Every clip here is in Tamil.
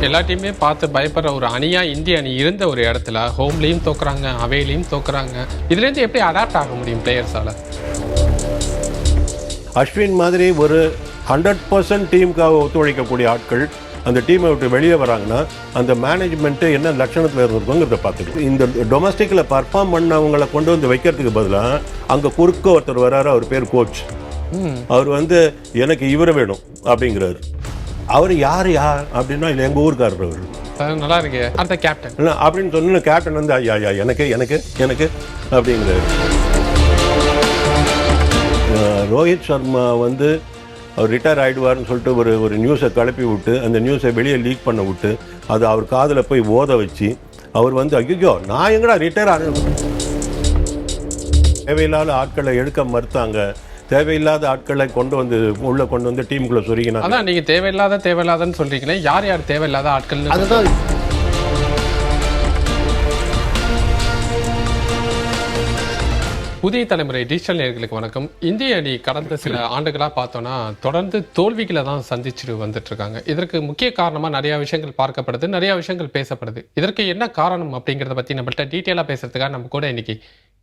எல்லா டீமே பார்த்து பயப்படுற ஒரு அணியாக இந்திய அணி இருந்த ஒரு இடத்துல ஹோம்லேயும் தோக்குறாங்க, அவேலையும் தோக்குறாங்க. இதுலேருந்து எப்படி அடாப்ட் ஆக முடியும் பிளேயர்ஸால்? அஸ்வின் மாதிரி ஒரு 100% டீமுக்காக ஒத்துழைக்கக்கூடிய ஆட்கள் அந்த டீமை விட்டு வெளியே வராங்கன்னா அந்த மேனேஜ்மெண்ட்டு என்ன லட்சணத்தில் இருந்திருக்கோங்கிறத பார்த்துக்கலாம். இந்த டொமஸ்டிக்கில் பர்ஃபார்ம் பண்ணவங்களை கொண்டு வந்து வைக்கிறதுக்கு பதிலாக அங்கே குறுக்க ஒருத்தர் வர்றாரு, அவர் பேர் கோச். அவர் வந்து எனக்கு இவரை வேணும் அப்படிங்கிறாரு. அவர் யார் அப்படின்னா இல்லை எங்கள் ஊருக்காரர் அவர். நல்லா இருக்கு. அந்த கேப்டன் இல்லை அப்படின்னு சொன்ன கேப்டன் வந்து ஐயா ஐயா எனக்கு எனக்கு எனக்கு அப்படிங்கிறாரு. ரோஹித் சர்மா வந்து அவர் ரிட்டையர் ஆகிடுவார்னு சொல்லிட்டு ஒரு நியூஸை கிளப்பி விட்டு அந்த நியூஸை வெளியே லீக் பண்ண விட்டு அது அவர் காதில் போய் ஓத வச்சு அவர் வந்து ஐயோ நான் எங்கடா ரிட்டையர் ஆன தேவையில்லாத ஆட்களை எடுக்க மறுத்தாங்க. தேவையில்லாத ஆட்களை கொண்டு வந்து டீமுக்குள்ள சொருகினாங்க. அதான் நீங்க தேவையில்லாதன்னு சொல்றீங்களே, யார் யார் தேவையில்லாத ஆட்கள்? அதுதான் புதிய தலைமுறை டிஜிட்டல் நேயர்களுக்கு வணக்கம். இந்திய அணி கடந்த சில ஆண்டுகளாக பார்த்தோன்னா தொடர்ந்து தோல்விகளை தான் சந்திச்சுட்டு வந்துட்டு இருக்காங்க. இதற்கு முக்கிய காரணமாக நிறைய விஷயங்கள் பார்க்கப்படுது, நிறைய விஷயங்கள் பேசப்படுது. இதற்கு என்ன காரணம் அப்படிங்கிறத பற்றி நம்மள்ட்ட டீட்டெயிலாக பேசுறதுக்காக நம்ம கூட இன்னைக்கு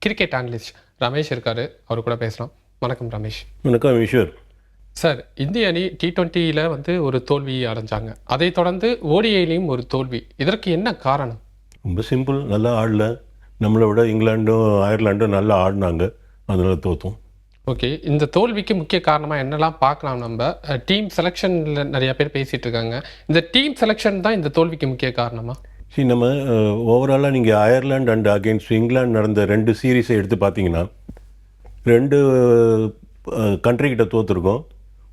கிரிக்கெட் அனலிஸ்ட் ரமேஷ் இருக்காரு. அவர் கூட பேசலாம். வணக்கம் ரமேஷ். வணக்கம் ஈஸ்வர். சார், இந்திய அணி T20 வந்து ஒரு தோல்வி அடைஞ்சாங்க. அதை தொடர்ந்து ODIலையும் ஒரு தோல்வி. இதற்கு என்ன காரணம்? ரொம்ப சிம்பிள். நல்லா ஆடல. நம்மளை விட இங்கிலாண்டும் அயர்லாண்டும் நல்லா ஆடினாங்க, அதனால தோற்றோம். ஓகே, இந்த தோல்விக்கு முக்கிய காரணமாக என்னெல்லாம் பார்க்கலாம்? நம்ம டீம் செலெக்ஷனில் நிறைய பேர் பேசிகிட்டு இருக்காங்க. இந்த டீம் செலெக்ஷன் தான் இந்த தோல்விக்கு முக்கிய காரணமா? சரி, நம்ம ஓவராலாக நீங்கள் அயர்லாண்ட் அண்ட் அகெயின்ஸ்ட் இங்கிலாந்து நடந்த 2 சீரீஸை எடுத்து பார்த்தீங்கன்னா 2 கண்ட்ரிக்கிட்ட தோற்றுருக்கோம்,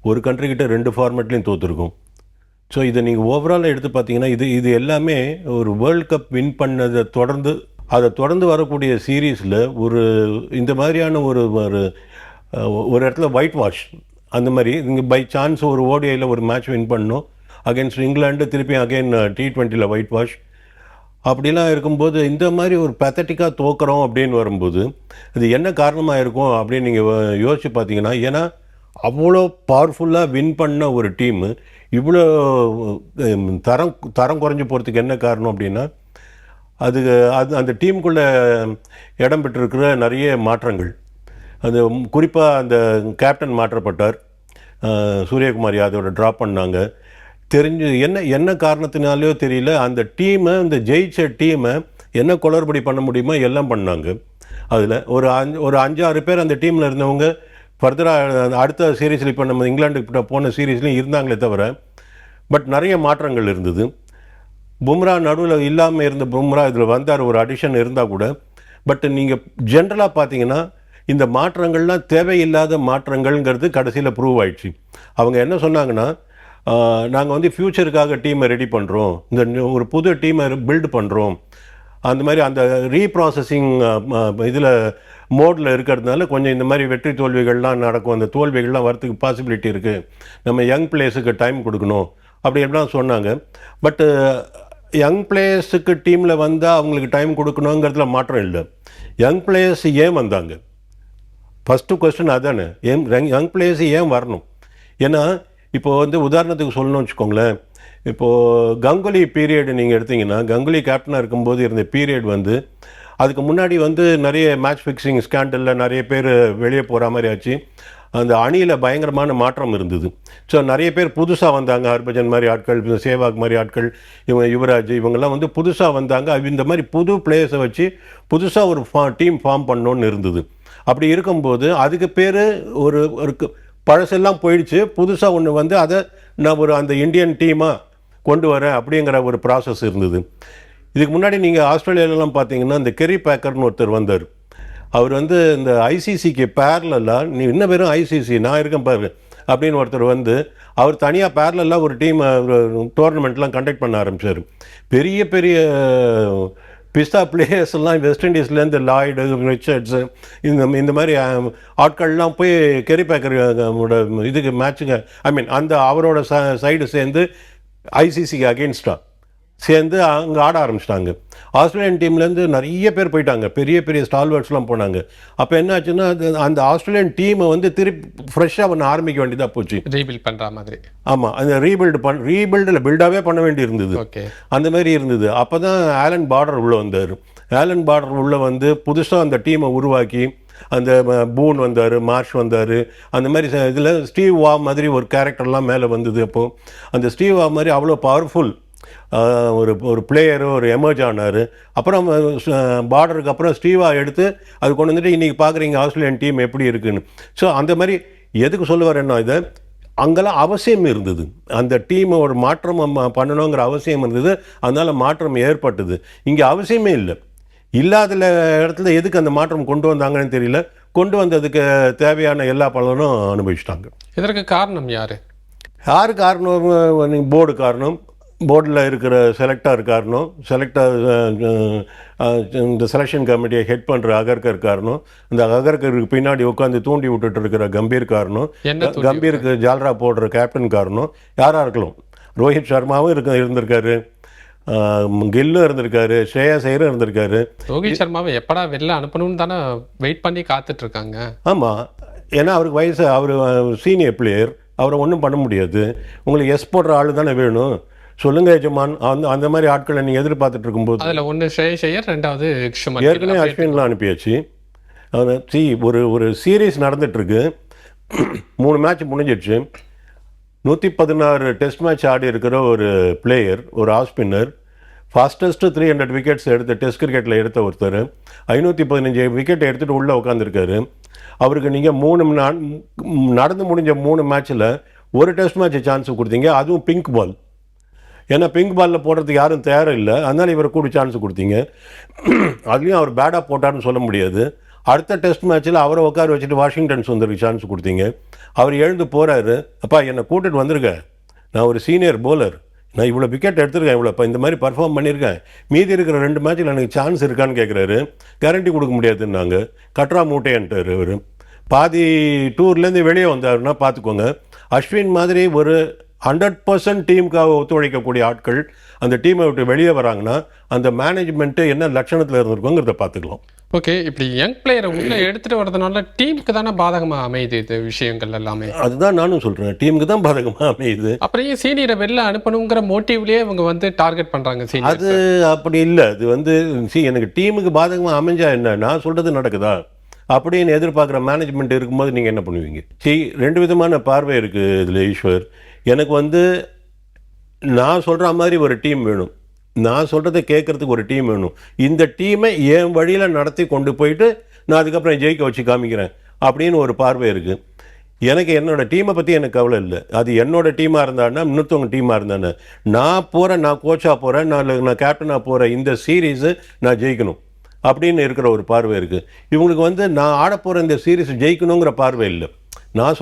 ஒரு கண்ட்ரிக்கிட்ட 2 ஃபார்மேட்லேயும் தோற்றுருக்கோம். ஸோ இதை நீங்கள் ஓவராலாக எடுத்து பார்த்தீங்கன்னா இது எல்லாமே ஒரு வேர்ல்ட் கப் வின் பண்ணதை தொடர்ந்து வரக்கூடிய சீரீஸில் இந்த மாதிரியான ஒரு இடத்துல ஒயிட் வாஷ் அந்த மாதிரி நீங்கள் பை சான்ஸ் ஒரு ODIயில் ஒரு மேட்ச் வின் பண்ணோம் அகெயின்ஸ்ட் இங்கிலாண்டு, திருப்பி அகெயின் T20யில் ஒயிட் வாஷ் அப்படிலாம் இருக்கும்போது இந்த மாதிரி ஒரு பேத்தட்டிக்காக தோக்குறோம் அப்படின்னு வரும்போது அது என்ன காரணமாக இருக்கும் அப்படின்னு நீங்கள் யோசித்து பார்த்தீங்கன்னா, ஏன்னா அவ்வளோ பவர்ஃபுல்லாக வின் பண்ண ஒரு டீமு இவ்வளோ தரம் குறைஞ்சி போகிறதுக்கு என்ன காரணம் அப்படின்னா அது அந்த டீமுக்குள்ளே இடம் பெற்றிருக்கிற நிறைய மாற்றங்கள். அது குறிப்பாக அந்த கேப்டன் மாற்றப்பட்டார், சூரியகுமார் யாதவோட ட்ராப் பண்ணாங்க. என்ன காரணத்தினாலேயோ தெரியல, அந்த டீமை, இந்த ஜெயிச்ச டீமை என்ன குளறுபடி பண்ண முடியுமோ எல்லாம் பண்ணாங்க. அதில் ஒரு 5-6 பேர் அந்த டீமில் இருந்தவங்க ஃபர்தராக அடுத்த சீரீஸில் இப்போ நம்ம இங்கிலாந்துக்கு போன சீரீஸ்லையும் இருந்தாங்களே தவிர, பட் நிறைய மாற்றங்கள் இருந்தது. பும்ரா நடுவில் இல்லாமல் இருந்த பும்ரா இதில் வந்தார், ஒரு அடிஷன் இருந்தால் கூட. பட் நீங்கள் ஜென்ரலாக பார்த்தீங்கன்னா இந்த மாற்றங்கள்லாம் தேவையில்லாத மாற்றங்கள்ங்கிறது கடைசியில் ப்ரூவ் ஆயிடுச்சு. அவங்க என்ன சொன்னாங்கன்னா, நாங்கள் வந்து ஃப்யூச்சருக்காக டீமை ரெடி பண்ணுறோம், ஒரு புது டீமை பில்டு பண்ணுறோம், அந்த மாதிரி அந்த ரீப்ராசஸிங் இதில் மோடில் இருக்கிறதுனால கொஞ்சம் இந்த மாதிரி வெற்றி தோல்விகள்லாம் நடக்கும், அந்த தோல்விகள்லாம் வரத்துக்கு பாசிபிலிட்டி இருக்குது, நம்ம யங் பிளேயர்ஸுக்கு டைம் கொடுக்கணும் அப்படி எப்படிலாம் சொன்னாங்க. பட்டு யங் பிளேயர்ஸுக்கு டீமில் வந்தால் அவங்களுக்கு டைம் கொடுக்கணுங்கிறதுல மாற்றம் இல்லை. யங் பிளேயர்ஸ் ஏன் வந்தாங்க? ஃபஸ்ட்டு கொஸ்டின் அதானே, யங் பிளேயர்ஸ் ஏன் வரணும்? ஏன்னா இப்போது வந்து உதாரணத்துக்கு சொல்லணும்னு வச்சுக்கோங்களேன், இப்போது கங்குலி பீரியட் நீங்கள் எடுத்திங்கன்னா, கங்குலி கேப்டனாக இருக்கும்போது இருந்த பீரியட் வந்து அதுக்கு முன்னாடி வந்து நிறைய மேட்ச் ஃபிக்ஸிங் ஸ்கேண்டலில் நிறைய பேர் வெளியே போகிற மாதிரி ஆச்சு. அந்த அணியில் பயங்கரமான மாற்றம் இருந்தது. ஸோ நிறைய பேர் புதுசாக வந்தாங்க, ஹர்பஜன் மாதிரி ஆட்கள், சேவாக் மாதிரி ஆட்கள், யுவராஜ், இவங்கெல்லாம் வந்து புதுசாக வந்தாங்க. இந்த மாதிரி புது பிளேயர்ஸை வச்சு புதுசாக ஒரு டீம் ஃபார்ம் பண்ணணுன்னு இருந்தது. அப்படி இருக்கும்போது அதுக்கு பேர் ஒரு பழசெல்லாம் போயிடுச்சு, புதுசாக ஒன்று வந்து அதை நான் அந்த இந்தியன் டீமாக கொண்டு வரேன் அப்படிங்கிற ஒரு ப்ராசஸ் இருந்தது. இதுக்கு முன்னாடி நீங்கள் ஆஸ்திரேலியாவிலலாம் பார்த்தீங்கன்னா இந்த கெரி பேக்கர்னு ஒருத்தர் வந்தார். அவர் வந்து இந்த ஐசிசிக்கு பேரலாக, நீ இன்னும் வெறும் ஐசிசி நான் இருக்கேன் பாரு அப்படின்னு ஒருத்தர் வந்து அவர் தனியாக பேரலாக ஒரு டீம் டோர்னமெண்ட்லாம் கண்டக்ட் பண்ண ஆரம்பித்தார். பெரிய பெரிய பிஸ்தா பிளேயர்ஸ் எல்லாம் வெஸ்ட் இண்டீஸ்லேருந்து லாய்டு, ரிச்சர்ட்ஸு, இந்த மாதிரி ஆட்கள்லாம் போய் கெரி பேக்கரோட இதுக்கு மேட்சுங்க, அந்த அவரோட சைடு சேர்ந்து ஐசிசிக்கு அகெயின்ஸ்டாக சேர்ந்து அங்கே ஆட ஆரம்பிச்சிட்டாங்க. ஆஸ்திரேலியன் டீம்லேருந்து நிறைய பேர் போயிட்டாங்க, பெரிய பெரிய ஸ்டால்வர்ட்ஸ்லாம் போனாங்க. அப்போ என்ன ஆச்சுன்னா அந்த ஆஸ்திரேலியன் டீமை வந்து திருப்பி ஃப்ரெஷ்ஷாக ஒன்று ஆரம்பிக்க வேண்டியதாக போச்சு. ரீபில்ட் பண்ற மாதிரி. ஆமாம், அந்த ரீபில்டில் பில்டாகவே பண்ண வேண்டி இருந்தது. ஓகே. அந்த மாதிரி இருந்தது. அப்போ தான் ஆலன் பார்டர் உள்ளே வந்தார். ஆலன் பார்டர் உள்ளே வந்து புதுசாக அந்த டீமை உருவாக்கி, அந்த பூன் வந்தார், மார்ஷ் வந்தார், அந்த மாதிரி இதில் ஸ்டீவ் வா மாதிரி ஒரு கேரக்டர்லாம் மேலே வந்தது. அப்போது அந்த ஸ்டீவ் வா மாதிரி அவ்வளோ பவர்ஃபுல் ஒரு பிளேயரு ஒரு எமர்ஜ் ஆனார். அப்புறம் பார்டருக்கு அப்புறம் ஸ்டீவா எடுத்து அது கொண்டு வந்துட்டு இன்றைக்கி பார்க்குறீங்க ஆஸ்திரேலியன் டீம் எப்படி இருக்குன்னு. ஸோ அந்த மாதிரி எதுக்கு சொல்ல வரேன்னா, இதை அங்கெல்லாம் அவசியம் இருந்தது, அந்த டீமை ஒரு மாற்றம் பண்ணணுங்கிற அவசியம் இருந்தது. அதனால் மாற்றம் ஏற்பட்டது. இங்கே அவசியமே இல்லை. இல்லாத இடத்துல எதுக்கு அந்த மாற்றம் கொண்டு வந்தாங்கன்னு தெரியல. கொண்டு வந்ததுக்கு தேவையான எல்லா பலனும் அனுபவிச்சிட்டாங்க. இதற்கு காரணம் யார்? யார் காரணம்? போர்டு காரணம், போர்டில் இருக்கிற செலக்டர் காரணம், இந்த செலெக்ஷன் கமிட்டியை ஹெட் பண்ணுற அகர்கர் காரணம், இந்த அகர்கருக்கு பின்னாடி உட்காந்து தூண்டி விட்டுட்டு இருக்கிற கம்பீர் காரணம், கம்பீருக்கு ஜால்ரா போடுற கேப்டன் காரணம். யாராக இருக்கலாம். ரோஹித் சர்மாவும் இருந்திருக்காரு, கில்லும் இருந்திருக்காரு, ஸ்ரேயாஸ் ஐயரும் இருந்திருக்காரு. ரோஹித் சர்மாவை எப்படா வெளில அனுப்பணும்னு தானே வெயிட் பண்ணி காத்துட்டு இருக்காங்க. ஆமாம், ஏன்னா அவருக்கு வயசு, அவர் சீனியர் பிளேயர், அவரை ஒன்றும் பண்ண முடியாது. உங்களுக்கு எஸ் போடுற ஆள் தானே வேணும். சொல்லுங்க எஜமான். அந்த மாதிரி ஆட்களை நீங்கள் எதிர்பார்த்துட்டு இருக்கும்போது அதில் ஒன்று ஸ்ரேயஸ் ஐயர், ரெண்டாவது ஏற்கனவே அஸ்வின்லாம் அனுப்பியாச்சு. ஒரு சீரீஸ் நடந்துகிட்ருக்கு, 3 மேட்ச் முடிஞ்சிடுச்சு. 116 டெஸ்ட் மேட்ச் ஆடி இருக்கிற ஒரு பிளேயர், ஒரு ஆஃப் ஸ்பின்னர், ஃபாஸ்டஸ்ட்டு 300 விக்கெட்ஸ் எடுத்த டெஸ்ட் கிரிக்கெட்டில் எடுத்த ஒருத்தர் 515 விக்கெட் எடுத்துகிட்டு உள்ளே உட்காந்துருக்காரு. அவருக்கு நீங்கள் நடந்து முடிஞ்ச 3 மேட்ச்சில் ஒரு டெஸ்ட் மேட்ச் சான்ஸ் கொடுத்தீங்க, அதுவும் பிங்க் பால். ஏன்னா பிங்க் பாலில் போடுறதுக்கு யாரும் தயாரம் இல்லை, அதனால் இவர் கூட சான்ஸ் கொடுத்தீங்க. அதுலேயும் அவர் பேடாக போட்டார்னு சொல்ல முடியாது. அடுத்த டெஸ்ட் மேட்ச்சில் அவரை உட்கார வச்சுட்டு வாஷிங்டன் சுந்தருக்கு சான்ஸ் கொடுத்தீங்க. அவர் எழுந்து போகிறாரு, அப்பா என்னை கூட்டிகிட்டு வந்திருக்கேன், நான் ஒரு சீனியர் போலர், நான் இவ்வளோ விக்கெட் எடுத்திருக்கேன், இவ்வளோ இந்த மாதிரி பர்ஃபார்ம் பண்ணியிருக்கேன், மீதி இருக்கிற 2 மேட்ச்சில் எனக்கு சான்ஸ் இருக்கான்னு கேட்குறாரு. கேரண்டி கொடுக்க முடியாதுன்னாங்க. கட்ரா மூட்டைன்ட்டார் அவர். பாதி டூர்லேருந்து வெளியே வந்தாருன்னா பார்த்துக்கோங்க. அஸ்வின் மாதிரி ஒரு 100% டீமுக்காக ஒத்துழைக்கக்கூடிய ஆட்கள் அந்த டீமை விட்டு வெளியே வராங்கன்னா அந்த மேனேஜ்மெண்ட்டு என்ன லட்சணத்தில் இருந்திருக்கோங்கிறத பார்த்துக்கலாம். ஓகே, இப்படி யங் பிளேயரை உள்ளே எடுத்துகிட்டு வரதுனால டீமுக்கு தானே பாதகமாக அமையுது இது விஷயங்கள் எல்லாமே. அதுதான் நானும் சொல்கிறேன், டீமுக்கு தான் பாதகமாக அமையுது. அப்புறம் ஏன் சீனியரை வெளில அனுப்பணுங்கிற மோட்டிவ்லேயே இவங்க வந்து டார்கெட் பண்ணுறாங்க? அது அப்படி இல்லை. அது வந்து எனக்கு டீமுக்கு பாதகமாக அமைஞ்சா என்ன, நான் சொல்கிறது நடக்குதா அப்படின்னு எதிர்பார்க்குற மேனேஜ்மெண்ட் இருக்கும்போது நீங்கள் என்ன பண்ணுவீங்க? 2 விதமான பார்வை இருக்குது இதில் ஈஸ்வர். எனக்கு வந்து நான் சொல்கிற மாதிரி ஒரு டீம் வேணும், நான் சொல்கிறத கேட்குறதுக்கு ஒரு டீம் வேணும். இந்த டீமை என் வழியில் நடத்தி கொண்டு போயிட்டு நான் அதுக்கப்புறம் ஜெயிக்க வச்சு காமிக்கிறேன் அப்படின்னு ஒரு பார்வை இருக்குது. எனக்கு என்னோடய டீமை பற்றி எனக்கு கவலை இல்லை. அது என்னோடய டீமாக இருந்தான்னா, இன்னொருத்தவங்க டீமாக இருந்தானே, நான் போகிறேன், நான் கோச்சாக போகிறேன், நான் கேப்டனாக போகிறேன், இந்த சீரீஸு நான் ஜெயிக்கணும் அப்படின்னு இருக்கிற ஒரு பார்வை இருக்குது. இவங்களுக்கு வந்து நான் ஆட போகிற இந்த சீரீஸ் ஜெயிக்கணுங்கிற பார்வை இல்லை, நான்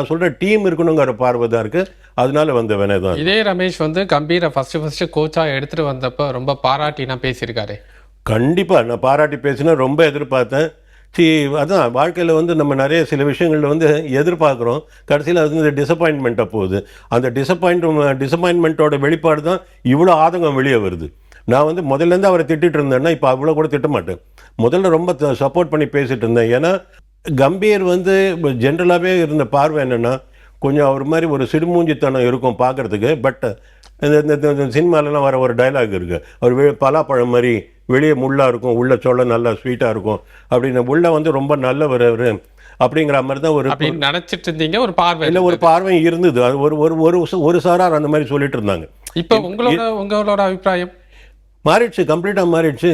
சொல்கிற டீம் இருக்கணுங்கிற பார்வை தான் இருக்குது. அதனால வந்த வேணே தான். இதே ரமேஷ் வந்து கம்பீரை ஃபஸ்ட்டு கோச்சாக எடுத்துகிட்டு வந்தப்போ ரொம்ப பாராட்டினா பேசியிருக்காரு. கண்டிப்பாக நான் பாராட்டி பேசினா ரொம்ப எதிர்பார்த்தேன். அதான் வாழ்க்கையில் வந்து நம்ம நிறைய சில விஷயங்களில் வந்து எதிர்பார்க்குறோம், கடைசியில் அது வந்து டிசப்பாயின்மெண்ட்டாக போகுது. அந்த டிசப்பாயின்மெண்ட்டோட வெளிப்பாடு தான் இவ்வளோ ஆதங்கம் வெளியே வருது. நான் வந்து முதல்லேருந்து அவரை திட்டிகிட்டு இருந்தேன்னா இப்போ அவ்வளோ கூட திட்ட மாட்டேன். முதல்ல ரொம்ப சப்போர்ட் பண்ணி பேசிகிட்டு இருந்தேன். ஏன்னா கம்பீர் வந்து ஜென்ரலாகவே இருந்த பார்வை என்னென்னா, கொஞ்சம் அவர் மாதிரி ஒரு சிடுமூஞ்சித்தனம் இருக்கும் பார்க்குறதுக்கு. பட் இந்த சினிமாலெலாம் வர ஒரு டைலாக் இருக்குது, அவர் பலாப்பழம் மாதிரி வெளியே முள்ளாக இருக்கும், உள்ள சொல்ல நல்லா ஸ்வீட்டாக இருக்கும் அப்படின்னு. உள்ள வந்து ரொம்ப நல்லவர் அவர் அப்படிங்கிற மாதிரி தான் ஒரு நினச்சிட்டு இருந்தீங்க. ஒரு பார்வை இல்லை, ஒரு பார்வை இருந்தது. அது ஒரு சாரார் அந்த மாதிரி சொல்லிட்டு இருந்தாங்க. இப்போ உங்களோட அபிப்பிராயம் மாறிடுச்சு, கம்ப்ளீட்டாக மாறிடுச்சு.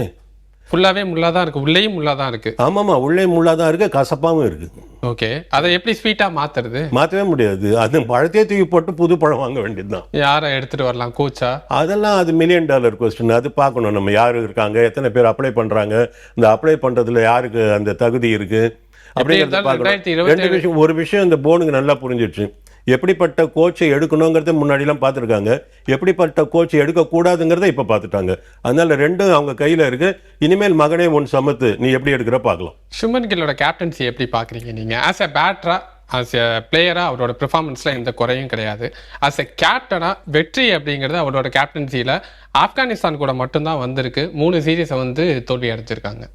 ஃபுல்லாகவே முள்ளாக தான் இருக்குது, உள்ளேயும் முள்ளாக தான் இருக்குது. ஆமாம்மா, உள்ளே முள்ளாக தான் இருக்குது, கசப்பாகவும் இருக்குது. ஓகே, அதை எப்படி ஸ்வீட்டாக மாற்றுறது? மாற்றவே முடியாது. அது பழத்தையே தூக்கி போட்டு புது பழம் வாங்க வேண்டியது தான். யாரை எடுத்துகிட்டு வரலாம் கோச்சா? அதெல்லாம் அது $1 மில்லியன் கொஸ்டின். அது பார்க்கணும் நம்ம, யார் இருக்காங்க, எத்தனை பேர் அப்ளை பண்ணுறாங்க, இந்த அப்ளை பண்ணுறதுல யாருக்கு அந்த தகுதி இருக்குது அப்படிங்கிறத பார்க்கணும். ஒரு விஷயம் இந்த போர்டுக்கு நல்லா புரிஞ்சிடுச்சு, எப்படிப்பட்ட கோச்சை எடுக்கணுங்கிறத முன்னாடிலாம் பார்த்துருக்காங்க, எப்படிப்பட்ட கோச்சை எடுக்கக்கூடாதுங்கிறத இப்போ பார்த்துட்டாங்க. அதனால ரெண்டும் அவங்க கையில் இருக்குது. இனிமேல் மகனே ஒன்று சமத்து, நீ எப்படி எடுக்கிற பார்க்கலாம். சுமன் கில்லோட கேப்டன்சி எப்படி பார்க்குறீங்க நீங்கள்? ஆஸ் எ பேட்டரா ஆஸ் எ பிளேயராக அவரோட பெர்ஃபார்மன்ஸில் எந்த குறையும் கிடையாது. ஆஸ் எ கேப்டனாக வெற்றி அப்படிங்கிறது அவரோட கேப்டன்சியில் ஆப்கானிஸ்தான் கூட மட்டும்தான் வந்திருக்கு. 3 சீரீஸை வந்து தோல்வி அடைஞ்சிருக்காங்க.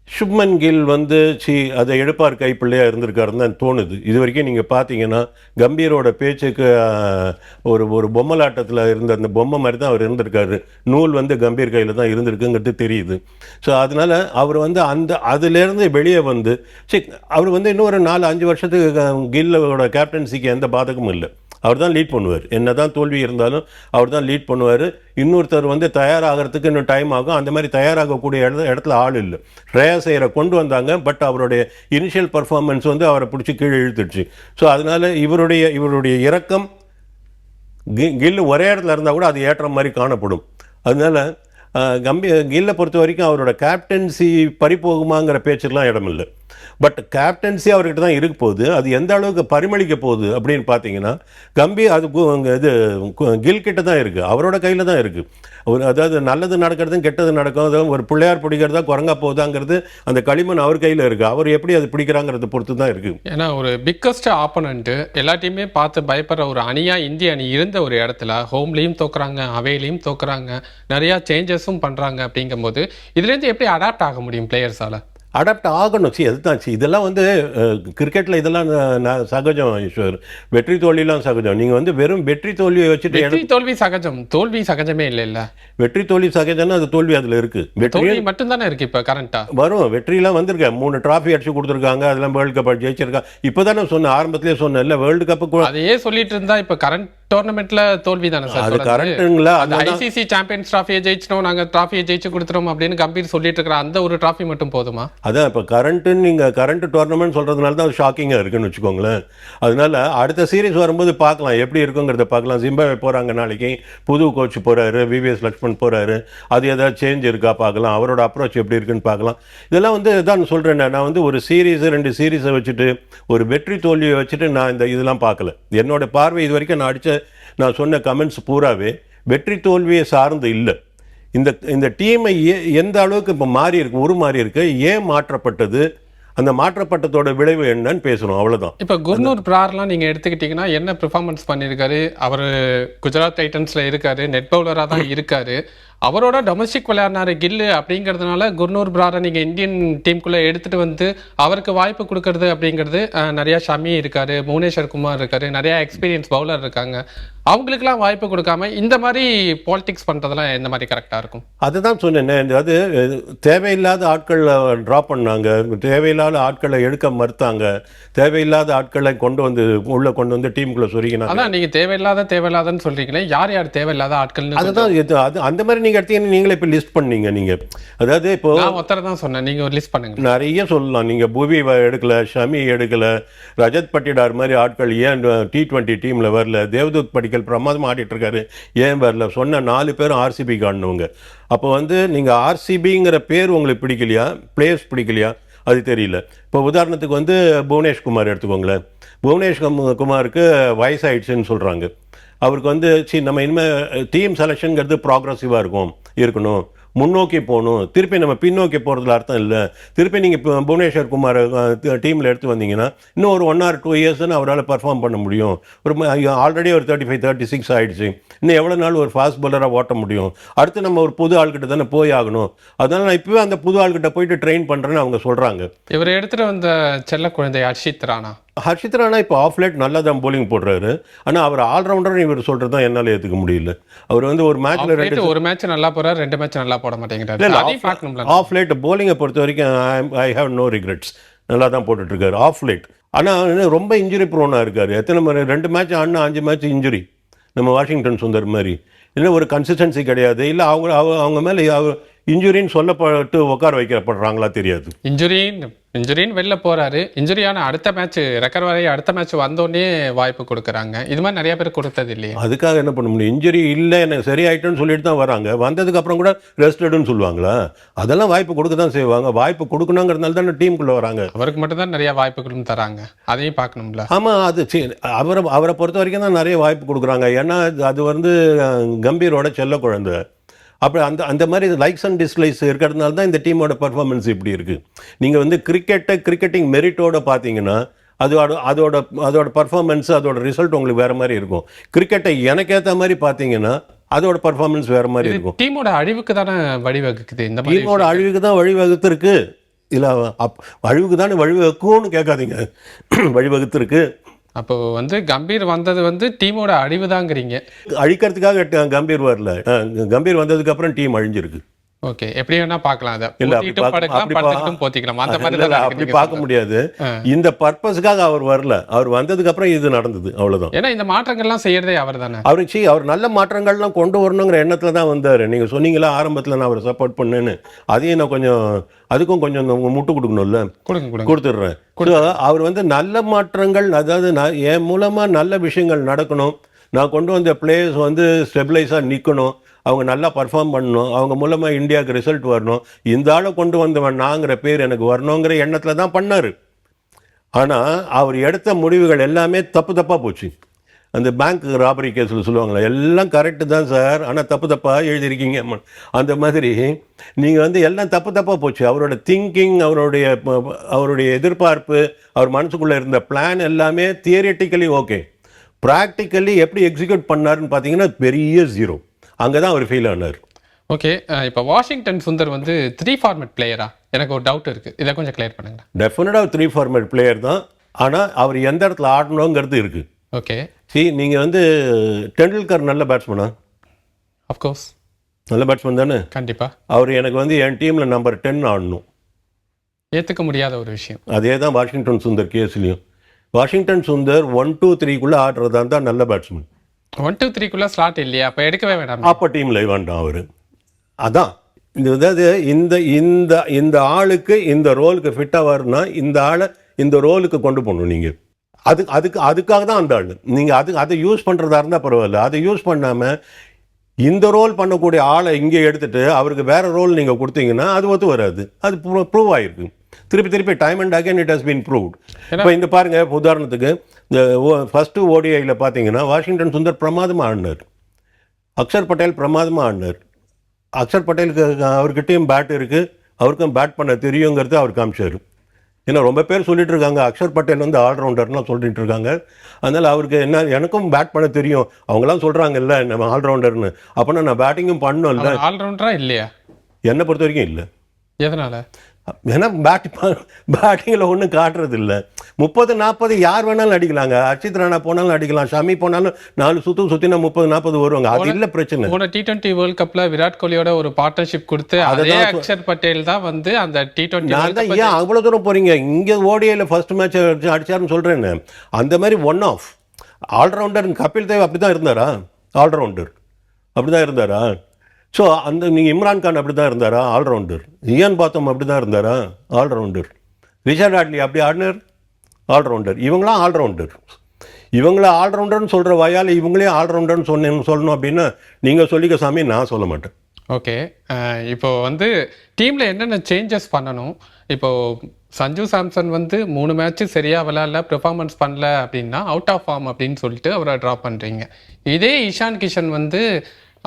சுப்மன் கில் வந்து அதை எடுப்பார் கைப்பிள்ளையாக இருந்திருக்காருன்னு தான் தோணுது. இது வரைக்கும் நீங்கள் பார்த்தீங்கன்னா கம்பீரோட பேச்சுக்கு ஒரு ஒரு பொம்மலாட்டத்தில் இருந்த அந்த பொம்மை மாதிரி தான் அவர் இருந்திருக்காரு. நூல் வந்து கம்பீர் கையில் தான் இருந்திருக்குங்கிறது தெரியுது. ஸோ அதனால் அவர் வந்து அதுலேருந்து வெளியே வந்து அவர் வந்து இன்னொரு 4-5 வருஷத்துக்கு கில்லோட கேப்டன்சிக்கு எந்த பாதகமும் இல்லை. அவர் தான் லீட் பண்ணுவார். என்ன தான் தோல்வி இருந்தாலும் அவர் தான் லீட் பண்ணுவார். இன்னொருத்தர் வந்து தயாராகிறதுக்கு இன்னும் டைம் ஆகும். அந்த மாதிரி தயாராகக்கூடிய இடத்துல ஆள் இல்லை. ஸ்ரேயாஸ் ஐயரை கொண்டு வந்தாங்க. பட் அவருடைய இனிஷியல் பர்ஃபார்மன்ஸ் வந்து அவரை பிடிச்சி கீழே இழுத்துடுச்சு. ஸோ அதனால் இவருடைய இறக்கம் கில் ஒரே இடத்துல இருந்தால் கூட அது ஏற்ற மாதிரி காணப்படும். அதனால் கில்லை பொறுத்த வரைக்கும் அவரோட கேப்டன்சி பறிப்போகுமாங்கிற பேச்சுலாம் இடமில்லை. பட் கேப்டன்சி அவர்கிட்ட தான் இருக்க போகுது. அது எந்த அளவுக்கு பரிமளிக்க போகுது அப்படின்னு பார்த்தீங்கன்னா அது இது கில் கிட்ட தான் இருக்குது. அவரோட கையில் தான் இருக்குது. அதாவது நல்லது நடக்கிறதும் கெட்டது நடக்கும். அதாவது ஒரு பிள்ளையார் பிடிக்கிறதா குரங்கா போகுதாங்கிறது அந்த களிமண் அவர் கையில் இருக்குது. அவர் எப்படி அது பிடிக்கிறாங்கிறத பொறுத்து தான் இருக்குது. ஏன்னா ஒரு பிக்கஸ்ட் ஆப்பனண்ட்டு எல்லாத்தையுமே பார்த்து பயப்படுற ஒரு அணியாக இந்திய அணி இருந்த ஒரு இடத்துல ஹோம்லேயும் தோக்குறாங்க, அவேலையும் தோக்குறாங்க, நிறையா சேஞ்சஸும் பண்ணுறாங்க. அப்படிங்கும்போது இதுலேருந்து எப்படி அடாப்ட் ஆக முடியும் பிளேயர்ஸால்? அடாப்ட் ஆகணும். அதுதான் இதெல்லாம் வந்து கிரிக்கெட்டில் இதெல்லாம் சகஜம் ஈஸ்வர். வெற்றி தோல்வியெலாம் சகஜம். நீங்கள் வந்து வெறும் வெற்றி தோல்வியை வச்சுட்டு வெற்றி தோல்வி சகஜம், தோல்வி சகஜமே இல்லை. வெற்றி தோல்வி சகஜம்னா அது தோல்வி அதில் இருக்குது. வெற்றி மட்டும் தானே இருக்குது. இப்போ கரண்ட்டாக வரும் வெற்றிலாம் வந்திருக்கேன். 3 டிராஃபி அடிச்சு கொடுத்துருக்காங்க. அதெல்லாம் வேர்ல்டு கப் ஜெயிச்சிருக்காங்க. இப்போ தானே சொன்னேன், ஆரம்பத்திலே சொன்னேன் இல்லை வேர்ல்டு கப்பு அதையே சொல்லிட்டு இருந்தா இப்போ கரண்ட் டோர்னமெண்ட்ல தோல்வி தானே சார்? அது கரெக்ட்டுங்களா? அந்த ஐசிசி சாம்பியன்ஸ் டிராஃபியை ஜெயிச்சிட்டோம், நாங்க டிராஃபியை ஜெயிச்சு கொடுத்துறோம் அப்படின்னு கம்பீர் சொல்லிட்டு இருக்கிற அந்த ஒரு டிராஃபி மட்டும் போதுமா? அதான் இப்போ கரண்ட்டுன்னு நீங்கள் கரண்ட் டோர்னமெண்ட் சொல்கிறதுனால தான் ஷாக்கிங்காக இருக்குன்னு வச்சுக்கோங்களேன். அதனால அடுத்த சீரீஸ் வரும்போது பார்க்கலாம், எப்படி இருக்குங்கிறத பார்க்கலாம். ஜிம்பாப்வே போகிறாங்க நாளைக்கு, புது கோச் போகிறாரு, விவிஎஸ் லக்ஷ்மன் போகிறாரு. அது ஏதாவது சேஞ்ச் இருக்கா பார்க்கலாம், அவரோட அப்ரோச் எப்படி இருக்குன்னு பார்க்கலாம். இதெல்லாம் வந்து இதான் சொல்கிறேன். நான் வந்து ஒரு சீரீஸ் 2 சீரீஸை வச்சுட்டு ஒரு வெற்றி தோல்வியை வச்சுட்டு நான் இதெல்லாம் பார்க்கல. என்னோட பார்வை இது வரைக்கும் நான் சொன்ன கமெண்ட்ஸ் பூராவே வெற்றி தோல்வியை சார்ந்து இல்லை. இந்த டீமை எந்த அளவுக்கு இப்போ மாறி இருக்கு, ஏன் மாற்றப்பட்டது, அந்த மாற்றப்பட்டதோட விளைவு என்னன்னு பேசணும், அவ்வளோதான். இப்போ குர்னூர் பிரார்லாம் நீங்கள் எடுத்துக்கிட்டிங்கன்னா என்ன பெர்ஃபார்மன்ஸ் பண்ணியிருக்காரு? அவர் குஜராத் டைட்டன்ஸில் இருக்காரு, நெட் பவுலராக தான் இருக்காரு. அவரோட டொமஸ்டிக் விளையாடினாரு கில்லு. அப்படிங்கிறதுனால குர்னூர் பிராரை நீங்கள் இந்தியன் டீமுக்குள்ளே எடுத்துகிட்டு வந்து அவருக்கு வாய்ப்பு கொடுக்கறது அப்படிங்கிறது நிறையா ஷமி இருக்காரு, புவனேஸ்வர் குமார் இருக்காரு, நிறையா எக்ஸ்பீரியன்ஸ் பவுலர் இருக்காங்க. அவங்களுக்குலாம் வாய்ப்பு கொடுக்காம இந்த மாதிரி பாலிடிக்ஸ் பண்ணுறதுலாம் எந்த மாதிரி கரெக்டாக இருக்கும்? அதுதான் சொன்னேன். அது தேவையில்லாத ஆட்களை ட்ராப் பண்ணாங்க, தேவையில்லாத ஆட்களை எடுக்க மறுத்தாங்க, தேவையில்லாத ஆட்களை கொண்டு வந்து டீமுக்குள்ளே சொருகினாங்க. அதான் நீங்கள் தேவையில்லாதன்னு சொல்கிறீங்களே, யார் தேவையில்லாத ஆட்கள்? அதுதான் அந்த மாதிரி நீங்கள் எடுத்தீங்கன்னா நீங்களே இப்போ லிஸ்ட் பண்ணீங்க. நீங்கள் அதாவது இப்போ ஒருத்தர் தான் சொன்னேன், நீங்கள் ஒரு லிஸ்ட் பண்ணுங்க. நிறைய சொல்லலாம். நீங்கள் புவி எடுக்கல, ஷமி எடுக்கல, ரஜத் பட்டிடார் மாதிரி ஆட்கள் ஏன் T20 டீமில் வரல, தேவ்தூத் படிக்கல் பிரமாதமாக ஆடிட்டு இருக்காரு, ஏன் வரல? சொன்ன 4 பேரும் ஆர்சிபிக்கு ஆடினவங்க. அப்போ வந்து நீங்கள் ஆர்சிபிங்கிற பேர் உங்களுக்கு பிடிக்கலையா, பிளேயர்ஸ் பிடிக்கலையா, அது தெரியல. இப்போ உதாரணத்துக்கு வந்து புவனேஷ்குமார் எடுத்துக்கோங்களேன். புவனேஷ்குமாருக்கு வயசாயிடுச்சுன்னு சொல்கிறாங்க. அவருக்கு வந்து நம்ம இனிமேல் டீம் செலெக்ஷனுங்கிறது ப்ராக்ரஸிவாக இருக்கணும், முன்னோக்கி போகணும். திருப்பி நம்ம பின்னோக்கி போகிறதுல அர்த்தம் இல்லை. திருப்பி நீங்கள் இப்போ புவனேஸ்வர் குமார் டீமில் எடுத்து வந்தீங்கன்னா இன்னும் ஒரு 1 or 2 years அவரால் பர்ஃபார்ம் பண்ண முடியும். ஆல்ரெடி ஒரு 35-36 ஆகிடுச்சு. இன்னும் எவ்வளோ நாள் ஒரு ஃபாஸ்ட் பாலராக ஓட்ட முடியும்? அடுத்து நம்ம ஒரு புது ஆள்கிட்ட தானே போய் ஆகணும். அதனால் நான் இப்போவே அந்த புது ஆள்கிட்ட போயிட்டு ட்ரெயின் பண்ணுறேன்னு அவங்க சொல்கிறாங்க. இவர் எடுத்துகிட்டு வந்த செல்ல குழந்தை ஹர்ஷித் ராணா இப்போ ஆஃப் லேட் நல்லா தான் போலிங் போடுறாரு. ஆனால் அவர் ஆல்ரவுண்டர் இவர் சொல்கிறது தான் என்னால் ஏற்றுக்க முடியல. அவர் வந்து ஒரு மேட்ச்சில் ஒரு மேட்ச் நல்லா போகிறார், 2 மேட்ச் நல்லா போட மாட்டேங்கிறார். ஆஃப் லேட் போலிங்கை பொறுத்த வரைக்கும் ஐ ஹேவ் நோ ரிக்ரெட்ஸ். நல்லா தான் போட்டுட்ருக்காரு ஆஃப் லேட். ஆனால் ரொம்ப இன்ஜுரி ப்ரோனாக இருக்கார். எத்தனை முறை 2 மேட்ச் ஆடினா 5 மேட்ச் இன்ஜுரி. நம்ம வாஷிங்டன் சுந்தர் மாதிரி இல்லை, ஒரு கன்சிஸ்டன்சி கிடையாது. இல்லை அவங்க மேலே இன்ஜுரின்னு சொல்லப்பட்டு உட்கார வைக்கப்படுறாங்களா தெரியாது. இன்ஜுரின்னு வெளில போறாரு. இன்ஜுரியான அடுத்த மேட்ச் ரெக்கவரி அடுத்த மேட்ச் வந்தோடனே வாய்ப்பு கொடுக்குறாங்க. இது மாதிரி நிறைய பேர் கொடுத்தது இல்லையா? அதுக்காக என்ன பண்ண முடியும்? இன்ஜுரி இல்லை எனக்கு சரியாயிட்டோன்னு சொல்லிட்டு தான் வராங்க. வந்ததுக்கு அப்புறம் கூட ரெஸ்டடுன்னு சொல்லுவாங்களா? அதெல்லாம் வாய்ப்பு கொடுக்க தான் செய்வாங்க. வாய்ப்பு கொடுக்கணுங்கிறதுனால தான் டீமுக்குள்ளே வராங்க. அவருக்கு மட்டும் தான் நிறைய வாய்ப்புகளும் தராங்க, அதையும் பார்க்கணும்ல. ஆமாம், அது அவரை பொறுத்த வரைக்கும் தான் நிறைய வாய்ப்பு கொடுக்குறாங்க. ஏன்னா அது வந்து கம்பீரோட செல்ல குழந்தை. அப்போ அந்த மாதிரி லைக்ஸ் அண்ட் டிஸ்லைக்ஸ் இருக்கிறதுனால தான் இந்த டீமோட பர்ஃபார்மன்ஸ் இப்படி இருக்குது. நீங்கள் வந்து கிரிக்கெட்டிங் மெரிட்டோட பார்த்தீங்கன்னா அதோட அதோட அதோட பர்ஃபார்மன்ஸ், அதோட ரிசல்ட் உங்களுக்கு வேறு மாதிரி இருக்கும். கிரிக்கெட்டை எனக்கு ஏற்ற மாதிரி பார்த்தீங்கன்னா அதோட பர்ஃபார்மன்ஸ் வேறு மாதிரி இருக்கும். டீமோட அழிவுக்கு தானே வழிவகுக்குது இந்த மாதிரி டீமோட அழிவுக்கு தான் வழிவகுத்திருக்கு. இல்லை அழிவுக்கு தானே வழிவகுக்கும்னு கேட்காதீங்க, வழிவகுத்திருக்கு. அப்போ வந்து கம்பீர் வந்தது டீமோட அழிவுதாங்கிறீங்க. அழிக்கிறதுக்காக கம்பீர் வரல, கம்பீர் வந்ததுக்கு அப்புறம் டீம் அழிஞ்சிருக்கு. ஓகே, எப்படி வேணா பார்க்கலாம். அதை இல்ல, போத்திக்கலாம் அந்த மாதிரி அப்படி பார்க்க முடியாது. இந்த பர்பஸ்க்காக அவர் வரல, அவர் வந்ததுக்கு அப்புறம் இது நடந்தது, அவ்வளவுதான். ஏன்னா இந்த மாற்றங்கள்லாம் செய்யறதே அவர் தானே. அவர் நல்ல மாற்றங்கள்லாம் கொண்டு வரணுங்கிற எண்ணத்துல தான் வந்தாரு. நீங்க சொன்னீங்களா ஆரம்பத்துல நான் அவரை சப்போர்ட் பண்ணேன்னு, அதையும் நான் அதுக்கும் கொஞ்சம் முட்டு கொடுக்கணும்ல, கொடுத்துடுறேன். அவர் நல்ல மாற்றங்கள், அதாவது என் மூலமா நல்ல விஷயங்கள் நடக்கணும், நான் கொண்டு வந்த பிளேயர்ஸ் ஸ்டெபிளைஸாக நிற்கணும், அவங்க நல்லா பர்ஃபார்ம் பண்ணணும், அவங்க மூலமாக இந்தியாவுக்கு ரிசல்ட் வரணும், இந்த ஆளை கொண்டு வந்தவன் நாங்கிற பேர் எனக்கு வரணுங்கிற எண்ணத்தில் தான் பண்ணார். ஆனால் அவர் எடுத்த முடிவுகள் எல்லாமே தப்பாக போச்சு. அந்த பேங்க் ராபரி கேஸில் சொல்லுவாங்களே, எல்லாம் கரெக்டு தான் சார், ஆனால் தப்பாக எழுதியிருக்கீங்க. அந்த மாதிரி நீங்கள் எல்லாம் தப்பாக போச்சு. அவரோட திங்கிங், அவருடைய எதிர்பார்ப்பு, அவர் மனசுக்குள்ளே இருந்த பிளான் எல்லாமே தியரிட்டிக்கலி ஓகே, ப்ராக்டிக்கலி எப்படி எக்ஸிக்யூட் பண்ணாருன்னு பார்த்தீங்கன்னா பெரிய ஜீரோ. அங்கே தான் அவர் ஃபெயில் ஆனார். ஓகே, இப்போ வாஷிங்டன் சுந்தர் 3 ஃபார்மேட் பிளேயரா? எனக்கு ஒரு டவுட் இருக்குது, இதை கொஞ்சம் கிளியர் பண்ணுங்க. டெஃபினட்டாக 3 ஃபார்மேட் பிளேயர் தான், ஆனால் அவர் எந்த இடத்துல ஆடணுங்கிறது இருக்குது. ஓகே, நீங்கள் டெண்டுல்கர் நல்ல பேட்ஸ்மேனா? அஃப்கோர்ஸ் நல்ல பேட்ஸ்மேன் தானே. கண்டிப்பாக அவர் எனக்கு என் டீமில் நம்பர் 10 ஆடணும். ஏற்றுக்க முடியாத ஒரு விஷயம். அதே தான் வாஷிங்டன் சுந்தர் கேஸ்லையும். வாஷிங்டன் சுந்தர் 1, 2, 3க்குள்ளே ஆடுறதா தான் நல்ல பேட்ஸ்மேன். 1, 2, 3க்குள்ள ஸ்லாட் இல்லையா? அப்போ எடுக்கவே வேண்டாம். அப்போ டீமில் வேண்டாம் அவர். அதான் அதாவது இந்த ஆளுக்கு இந்த ரோலுக்கு ஃபிட்டாக வரணும்னா இந்த ஆளை இந்த ரோலுக்கு கொண்டு போகணும் நீங்கள். அதுக்காக தான் அந்த ஆள். நீங்கள் அதை யூஸ் பண்ணுறதா இருந்தால் பரவாயில்ல, அதை யூஸ் பண்ணாமல் இந்த ரோல் பண்ணக்கூடிய ஆளை இங்கே எடுத்துகிட்டு அவருக்கு வேறு ரோல் நீங்கள் கொடுத்தீங்கன்னா அது ஒத்து வராது. அது ப்ரூவ் ஆகிருக்கு திருப்பி time and again it has been proved. இப்போ இந்த பாருங்கள், உதாரணத்துக்கு இந்த ஃபஸ்ட்டு ஓடிஐயில் பார்த்தீங்கன்னா வாஷிங்டன் சுந்தர் பிரமாதமாக ஆடினார், அக்ஷர் பட்டேல் பிரமாதமாக ஆடினார். அக்ஷர் பட்டேலுக்கு அவர்கிட்டையும் பேட் இருக்குது, அவருக்கும் பேட் பண்ண தெரியுங்கிறது அவர் காமிச்சார். ஏன்னா ரொம்ப பேர் சொல்லிட்டு இருக்காங்க அக்ஷர் பட்டேல் ஆல்ரவுண்டர்லாம் சொல்லிட்டு இருக்காங்க. அதனால் அவருக்கு எனக்கும் பேட் பண்ண தெரியும், அவங்களாம் சொல்கிறாங்கல்ல நம்ம ஆல்ரவுண்டர்னு, அப்போனா நான் பேட்டிங்கும் பண்ணணும்ல. ஆல்ரவுண்டரா இல்லையா? என்னை பொறுத்த வரைக்கும் இல்லை. எதனால்? ஏன்னா பேட்டிங்கில் ஒன்றும் காட்டுறது இல்லை. 30-40 யார் வேணாலும் அடிக்கலாங்க. அர்ஷித் ராணா போனாலும் அடிக்கலாம், ஷமி போனாலும் 4 சுற்றினா 30-40 வருவாங்க. அது இல்லை பிரச்சனை. போன T20 வேர்ல்ட் கப்பில் விராட் கோலியோட ஒரு பார்ட்னர்ஷிப் கொடுத்து அதே அக்ஷர் பட்டேல் தான் அந்த T20. நான் தான் ஏன் அவ்வளோ தூரம் போகிறீங்க? இங்கே ஓடிஐயில் ஃபர்ஸ்ட் மேட்ச் அடிச்சாருன்னு சொல்கிறேன்னு. அந்த மாதிரி one of allrounder Kapil Dev அப்படி தான் இருந்தாரா? ஆல்ரவுண்டர் அப்படி தான் இருந்தாரா? ஸோ நீங்கள் இம்ரான் கான் அப்படி தான் இருந்தாரா? ஆல்ரவுண்டர். இயான் பாத்தம் அப்படி தான் இருந்தாரா? ஆல்ரவுண்டர். ரிஷாட் ஆட்லி அப்படி ஆடினார், ஆல்ரவுண்டர். இவங்களாம் ஆல்ரவுண்டர். இவங்கள ஆல்ரவுண்டர்னு சொல்கிற வாயால் இவங்களே ஆல்ரவுண்டர்னு சொல்லணும் அப்படின்னா நீங்கள் சொல்லிக்க சாமி, நான் சொல்ல மாட்டேன். ஓகே, இப்போ டீமில் என்னென்ன சேஞ்சஸ் பண்ணணும்? இப்போது சஞ்சு சாம்சன் 3 மேட்ச்சு சரியாக விளையாடல, பெர்ஃபார்மன்ஸ் பண்ணல அப்படின்னா அவுட் ஆஃப் ஃபார்ம் அப்படின்னு சொல்லிட்டு அவரை ட்ராப் பண்ணுறீங்க. இதே இஷான் கிஷன்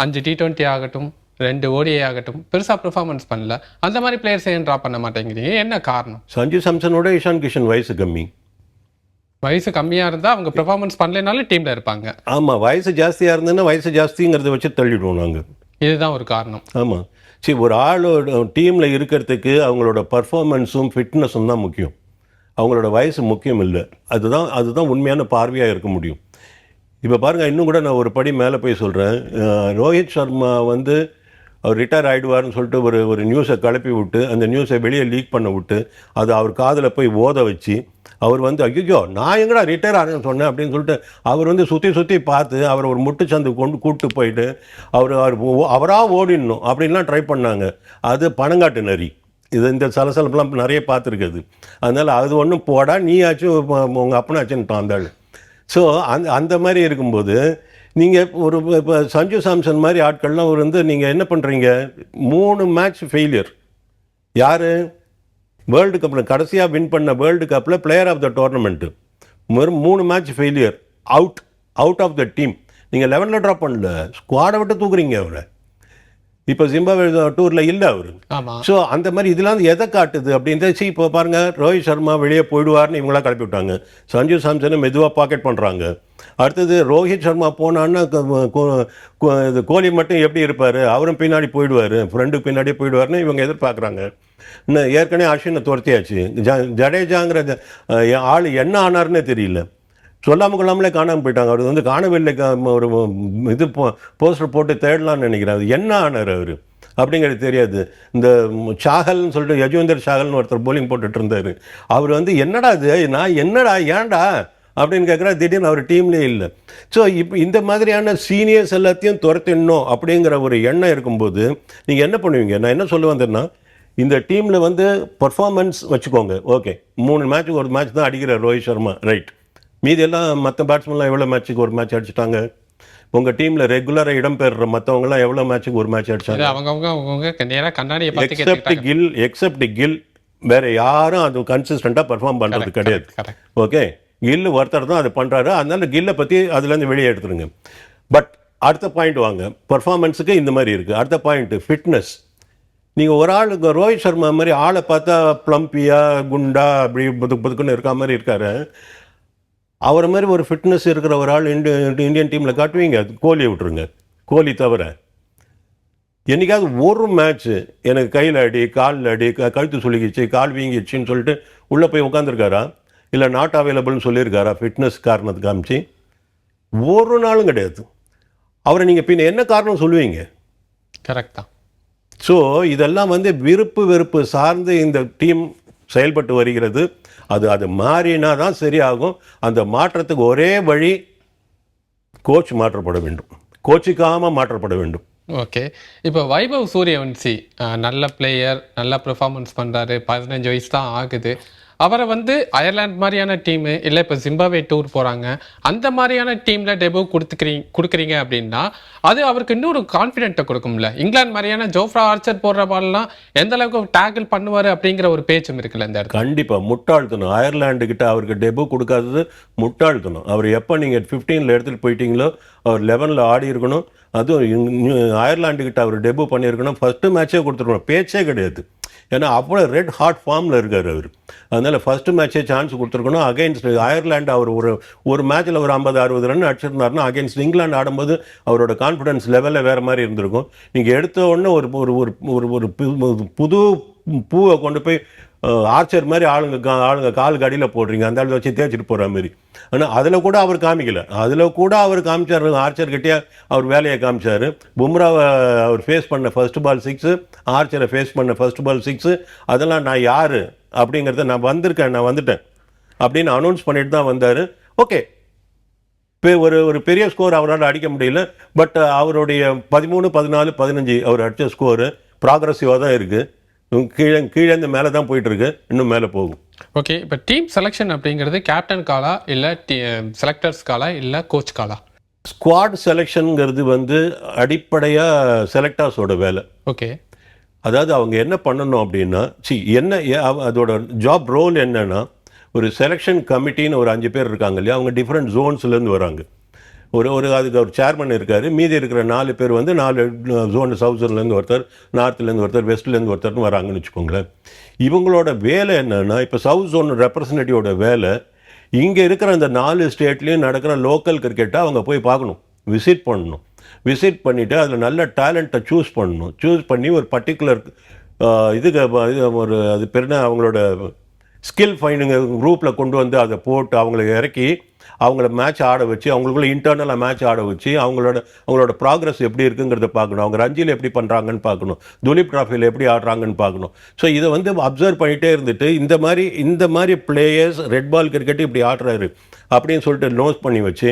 5 T20 ஆகட்டும், 2 ODI ஆகட்டும் பெருசாக பெர்ஃபார்மன்ஸ் பண்ணல, அந்த மாதிரி பிளேயர்ஸ் ஏன் ட்ராப் பண்ண மாட்டேங்கிறீங்க? என்ன காரணம்? சஞ்சு சாம்சனோட இஷான் கிஷன் வயசு கம்மி. வயசு கம்மியாக இருந்தால் அவங்க பெர்ஃபார்மன்ஸ் பண்ணலனாலும் டீமில் இருப்பாங்க. ஆமாம், வயசு ஜாஸ்தியாக இருந்ததுன்னா வயசு ஜாஸ்திங்கிறத வச்சு தள்ளிடுவோம் நாங்கள். இதுதான் ஒரு காரணம். ஆமாம், சரி, ஒரு ஆளோட டீமில் இருக்கிறதுக்கு அவங்களோட பர்ஃபார்மன்ஸும் ஃபிட்னஸும் தான் முக்கியம், அவங்களோட வயசு முக்கியம் இல்லை. அதுதான் உண்மையான பார்வையாக இருக்க முடியும். இப்போ பாருங்கள், இன்னும் கூட நான் ஒரு படி மேலே போய் சொல்கிறேன். ரோஹித் சர்மா அவர் ரிட்டையர் ஆகிடுவார்னு சொல்லிட்டு ஒரு நியூஸை கிளப்பி விட்டு அந்த நியூஸை வெளியே லீக் பண்ண விட்டு அது அவர் காதில் போய் ஓத வச்சு அவர் ஐயோ நான் எங்கடா ரிட்டையர் ஆனேன்னு சொன்னேன் அப்படின்னு சொல்லிட்டு அவர் சுற்றி பார்த்து அவர் ஒரு முட்டுச்சந்து கூப்பிட்டு போயிட்டு அவராக ஓடிடணும் அப்படின்லாம் ட்ரை பண்ணாங்க. அது பணங்காட்டு நரி. இந்த சலசலப்பெல்லாம் நிறைய பார்த்துருக்குது. அதனால் அது ஒன்றும் போடா, நீ ஆச்சும் உங்கள் அப்பனாச்சுன்னு வந்தாள். ஸோ அந்த மாதிரி இருக்கும்போது நீங்கள் இப்போ சஞ்சு சாம்சன் மாதிரி ஆட்கள்லாம் நீங்கள் என்ன பண்ணுறீங்க? 3 மேட்ச் ஃபெயிலியர். யார்? வேர்ல்டு கப்பில் கடைசியாக வின் பண்ண வேர்ல்டு கப்பில் player of the tournament 3 match failure. Out of the team. நீங்கள் 11ல் ட்ராப் பண்ணல, ஸ்குவாடை விட்டு தூக்குறீங்க அவரை. இப்போ ஜிம்பாப்வே டூரில் இல்லை அவர். ஆமா. ஸோ அந்த மாதிரி இதெல்லாம் வந்து எதை காட்டுது அப்படின்றது. இப்போ பாருங்கள், ரோஹித் சர்மா வெளியே போயிடுவார்னு இவங்களாம் கிளப்பி விட்டாங்க. சஞ்சு சாம்சனை மெதுவாக பாக்கெட் பண்ணுறாங்க. அடுத்தது ரோஹித் சர்மா போனான்னா இது கோலி மட்டும் எப்படி இருப்பார், அவரும் பின்னாடி போயிடுவார், ஃப்ரெண்டுக்கு பின்னாடியே போயிடுவார்னு இவங்க எதிர்பார்க்குறாங்க. இன்னும் ஏற்கனவே அஸ்வினை துரத்தியாச்சு. ஜடேஜாங்கிற ஆள் என்ன ஆனார்னே தெரியல. சொல்லாமல் கொள்ளாமலே காணாமல் போயிட்டாங்க. அவர் வந்து காணவில்லை, ஒரு இது போஸ்டர் போட்டு தேடலான்னு நினைக்கிறேன். அது என்ன ஆனார் அவர் அப்படிங்கிறது தெரியாது. இந்த சாகல்னு சொல்லிட்டு யஜுவேந்தர் சாகல்னு ஒருத்தர் போலிங் போட்டுட்டு இருந்தார். அவர் வந்து என்னடா இது, நான் என்னடா ஏன்டா அப்படின்னு கேட்குறா. திடீர்னு அவர் டீம்லேயே இல்லை. ஸோ இப்போ இந்த மாதிரியான சீனியர்ஸ் எல்லாத்தையும் துரத்திடணும் அப்படிங்கிற ஒரு எண்ணம் இருக்கும்போது நீங்கள் என்ன பண்ணுவீங்க? நான் என்ன சொல்ல வந்தேன்னா, இந்த டீமில் வந்து பர்ஃபார்மன்ஸ் வச்சுக்கோங்க. ஓகே, 3 மேட்ச்சுக்கு ஒரு மேட்ச் தான் அடிக்கிற ரோஹித் சர்மா, ரைட். மீதி எல்லாம் மற்ற பேட்ஸ்மென்லாம் எவ்வளோ மேட்ச்சுக்கு ஒரு மேட்ச் அடிச்சிட்டாங்க? உங்கள் டீமில் ரெகுலராக இடம்பெறுற மற்றவங்கலாம் எவ்வளோ மேட்ச்சுக்கு ஒரு மேட்ச் அடிச்சாங்க? எக்ஸப்ட் கில் வேற யாரும் அது கன்சிஸ்டண்ட்டாக பர்ஃபார்ம் பண்ணுறது கிடையாது. ஓகே, கில் ஒருத்தர் தான் அது பண்ணுறாரு. அதனால கில்லை பற்றி அதுலேருந்து வெளியே எடுத்துருங்க. பட் அடுத்த பாயிண்ட் வாங்க. பர்ஃபார்மன்ஸுக்கு இந்த மாதிரி இருக்குது. அடுத்த பாயிண்ட்டு ஃபிட்னஸ். நீங்கள் ஒரு ஆள் ரோஹித் சர்மா மாதிரி ஆளை பார்த்தா ப்ளம்பியாக குண்டா அப்படி புதுக்குன்னு இருக்க மாதிரி இருக்காரு. அவரை மாதிரி ஒரு ஃபிட்னஸ் இருக்கிற ஒரு ஆள் இந்தியன் டீமில் காட்டுவீங்க? கோலியை விட்டுருங்க. கோலி தவிர என்றைக்காவது ஒரு மேட்ச்சு எனக்கு கையில் அடி, காலில் அடி, கழுத்து சுளுக்கிச்சு, கால் வீங்கிடுச்சின்னு சொல்லிட்டு உள்ளே போய் உட்காந்துருக்காரா? இல்லை நாட் அவைலபிள்னு சொல்லியிருக்காரா ஃபிட்னஸ் காரணத்துக்கு காமிச்சு? ஒரு நாளும் கிடையாது. அவரை நீங்கள் பின்ன என்ன காரணம் சொல்லுவீங்க? கரெக்ட் தான். ஸோ இதெல்லாம் வந்து விருப்பு வெறுப்பு சார்ந்து இந்த டீம் செயல்பட்டு வருகிறது. அது மாறினா தான் சரியாகும். அந்த மாற்றத்துக்கு ஒரே வழி கோச் மாற்றப்பட வேண்டும், கோச்சுக்காமல் மாற்றப்பட வேண்டும். ஓகே, இப்போ வைபவ் சூரியவன்சி நல்ல பிளேயர், நல்ல பெர்ஃபார்மன்ஸ் பண்ணுறாரு, 15 வயசு தான் ஆகுது. அவரை வந்து அயர்லாந்து மாதிரியான டீமு, இல்லை இப்போ ஜிம்பாப்வே டூர் போகிறாங்க, அந்த மாதிரியான டீமில் டெபு கொடுக்குறீங்க அப்படின்னா அது அவருக்கு இன்னொரு கான்ஃபிடென்ட்டை கொடுக்கும்ல. இங்கிலாந்து மாதிரியான ஜோஃப்ரா ஆர்ச்சர் போடுற பால்லாம் எந்த அளவுக்கு டேக்கிள் பண்ணுவார் அப்படிங்கிற ஒரு பேச்சும் இருக்குல்ல இந்த இடத்துல. கண்டிப்பாக முட்டாள்தனம். அயர்லாண்டு கிட்ட அவருக்கு டெபு கொடுக்காதது முட்டாள்தனம். அவர் எப்போ நீங்கள் 15ல் எடுத்துகிட்டு போயிட்டீங்களோ அவர் 11ல் ஆடி இருக்கணும். அதுவும் அயர்லாண்டு கிட்ட அவர் டெபு பண்ணியிருக்கணும். ஃபஸ்ட்டு மேட்சே கொடுத்துருக்கணும், பேச்சே கிடையாது. ஏன்னா அவ்வளோ ரெட் ஹாட் ஃபார்மில் இருக்கார் அவர். அதனால் ஃபஸ்ட்டு மேட்ச்சே சான்ஸ் கொடுத்துருக்கணும். அகெயின்ஸ்ட் அயர்லாண்டு அவர் ஒரு மேட்ச்சில் ஒரு 50-60 ரன் அடிச்சிருந்தாருன்னா அகெயின்ஸ்ட் இங்கிலாந்து ஆடும்போது அவரோட கான்ஃபிடன்ஸ் லெவலில் வேறு மாதிரி இருந்திருக்கும். நீங்கள் எடுத்த உடனே ஒரு புது பூவை கொண்டு போய் ஆர்ச்சர் மாதிரி ஆளுங்க காலுக்கு அடியில் போடுறீங்க, அந்த ஆள் வச்சு தேய்ச்சிட்டு போகிற மாதிரி. ஆனால் அதில் கூட அவர் காமிக்கல. அதில் கூட அவர் காமிச்சார், ஆர்ச்சர்கிட்டே அவர் வேலையை காமிச்சார். பும்ராவை அவர் ஃபேஸ் பண்ண ஃபர்ஸ்ட் பால் 6, ஆர்ச்சரை ஃபேஸ் பண்ண ஃபர்ஸ்ட் பால் 6, அதெல்லாம் நான் யார் அப்படிங்கிறத நான் வந்துட்டேன் அப்படின்னு அனௌன்ஸ் பண்ணிட்டு தான் வந்தார். ஓகே, ஒரு பெரிய ஸ்கோர் அவரால் அடிக்க முடியல. பட் அவருடைய 13, 14, 15 அவர் அடித்த ஸ்கோரு ப்ராக்ரஸிவாக தான் இருக்குது. கீழே இந்த மேலே தான் போயிட்டுருக்கு, இன்னும் மேலே போகும். ஓகே, இப்போ டீம் செலெக்ஷன் அப்படிங்கிறது கேப்டன் காலா, இல்லை செலக்டர்ஸ் காலா, இல்லை கோச் காலா? ஸ்குவாட் செலெக்ஷனுங்கிறது வந்து அடிப்படையாக செலக்டர்ஸோட வேலை. ஓகே, அதாவது அவங்க என்ன பண்ணணும் அப்படின்னா, அதோட ஜாப் ரோல் என்னன்னா, ஒரு செலெக்ஷன் கமிட்டின்னு ஒரு 5 பேர் இருக்காங்க இல்லையா, அவங்க டிஃப்ரெண்ட் ஜோன்ஸ்லேருந்து வராங்க. அதுக்கு ஒரு சேர்மன் இருக்கார். மீதி இருக்கிற 4 பேர் வந்து 4 ஜோன், சவுத்லேருந்து ஒருத்தர், நார்த்லேருந்து ஒருத்தர், வெஸ்ட்லேருந்து ஒருத்தர்னு வராங்கன்னு வச்சுக்கோங்களேன். இவங்களோட வேலை என்னென்னா, இப்போ சவுத் ஜோன் ரெப்ரசன்டேட்டிவோட வேலை இங்கே இருக்கிற அந்த 4 ஸ்டேட்லேயும் நடக்கிற லோக்கல் கிரிக்கெட்டை அவங்க போய் பார்க்கணும், விசிட் பண்ணணும். விசிட் பண்ணிவிட்டு அதில் நல்ல டேலண்ட்டை சூஸ் பண்ணி ஒரு பர்டிகுலர் அது பெருனா அவங்களோட ஸ்கில் ஃபைண்டிங் குரூப்பில் கொண்டு வந்து அதை போட்டு அவங்களை இறக்கி அவங்கள மேட்ச் ஆட வச்சு, அவங்களுக்குள்ள இன்டர்னலாக மேட்ச் ஆட வச்சு அவங்களோட ப்ராக்ரஸ் எப்படி இருக்குங்கிறத பார்க்கணும். அவங்க ரஞ்சியில் எப்படி பண்ணுறாங்கன்னு பார்க்கணும், துலீப் ட்ராஃபியில் எப்படி ஆடுறாங்கன்னு பார்க்கணும். ஸோ இதை வந்து அப்சர்வ் பண்ணிகிட்டே இருந்துட்டு இந்த மாதிரி பிளேயர்ஸ் ரெட் பால் கிரிக்கெட்டு இப்படி ஆடுறாரு அப்படின்னு சொல்லிட்டு நோட் பண்ணி வச்சு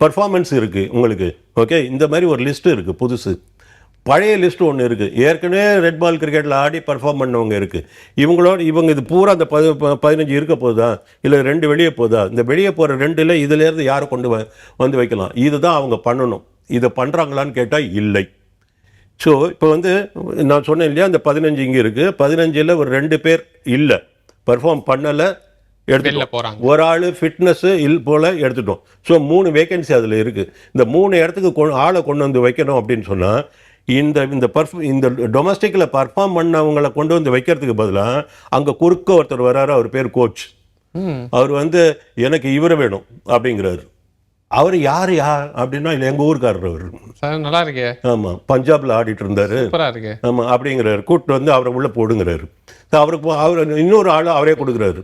பர்ஃபார்மன்ஸ் இருக்குது உங்களுக்கு. ஓகே, இந்த மாதிரி ஒரு லிஸ்ட்டு இருக்குது. புதுசு பழைய லிஸ்ட்டு ஒன்று இருக்குது. ஏற்கனவே ரெட் பால் கிரிக்கெட்டில் ஆடி பர்ஃபார்ம் பண்ணவங்க இருக்குது. இவங்க இது பூரா அந்த 15 இருக்க போகுதா, இல்லை 2 வெளியே போகுதா? இந்த வெளியே போகிற 2 இதிலேருந்து யாரை கொண்டு வந்து வைக்கலாம்? இதுதான் அவங்க பண்ணணும். இதை பண்ணுறாங்களான்னு கேட்டால் இல்லை. ஸோ இப்போ வந்து நான் சொன்னேன் இல்லையா, அந்த 15 இங்கே இருக்குது. 15ல் ஒரு 2 பேர் இல்லை, பர்ஃபார்ம் பண்ணலை, எடுத்துட்டோம். ஒரு ஆள் ஃபிட்னஸ் போல் எடுத்துட்டோம். ஸோ 3 வேகன்சி அதில் இருக்குது. இந்த 3 இடத்துக்கு ஆளை கொண்டு வந்து வைக்கணும் அப்படின்னு சொன்னால் இந்த டொமஸ்டிக்கில் பர்ஃபார்ம் பண்ணவங்களை கொண்டு வந்து வைக்கிறதுக்கு பதிலாக அங்கே குறுக்க ஒருத்தர் வர்றாரு, அவர் பேர் கோச். அவர் வந்து எனக்கு இவரை வேணும் அப்படிங்கிறாரு. அவர் யார் அப்படின்னா இல்லை எங்கள் ஊருக்காரர் அவர். நல்லா இருக்கு. ஆமாம், பஞ்சாபில் ஆடிட்டு இருந்தார். ஆமாம் அப்படிங்கிறாரு. கூப்பிட்டு வந்து அவரை உள்ளே போடுங்கிறாரு. அவர் இன்னொரு ஆள் அவரே கொடுக்குறாரு.